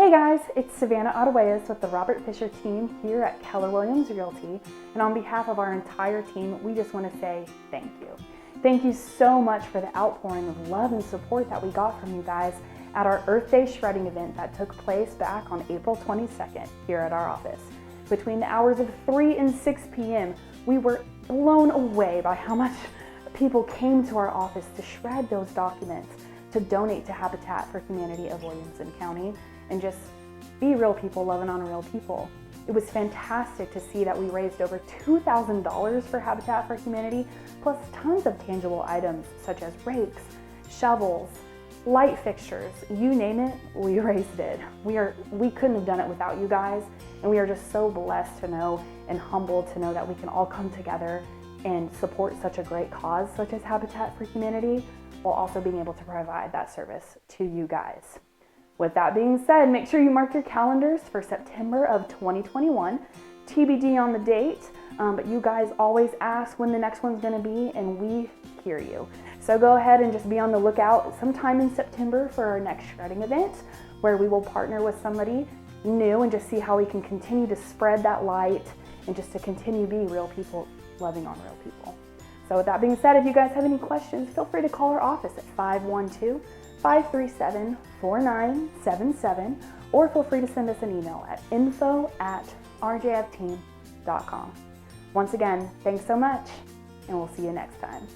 Hey guys, it's Savannah Ottawayas with the Robert Fisher team here at Keller Williams Realty, and on behalf of our entire team, we just want to say thank you. Thank you so much for the outpouring of love and support that we got from you guys at our Earth Day shredding event that took place back on April 22nd here at our office. Between the hours of 3 and 6 p.m., we were blown away by how much people came to our office to shred those documents, to donate to Habitat for Humanity of Williamson County, and just be real people loving on real people. It was fantastic to see that we raised over $2,000 for Habitat for Humanity, plus tons of tangible items such as rakes, shovels, light fixtures, you name it, we raised it. We couldn't have done it without you guys, and we are just so blessed to know and humbled to know that we can all come together and support such a great cause such as Habitat for Humanity, while also being able to provide that service to you guys. With that being said, make sure you mark your calendars for September of 2021, TBD on the date, but you guys always ask when the next one's gonna be, and we hear you. So go ahead and just be on the lookout sometime in September for our next shredding event, where we will partner with somebody new and just see how we can continue to spread that light and just to continue to be real people loving on real people. So with that being said, if you guys have any questions, feel free to call our office at 512-537-4977, or feel free to send us an email at info@rjfteam.com. Once again, thanks so much, and we'll see you next time.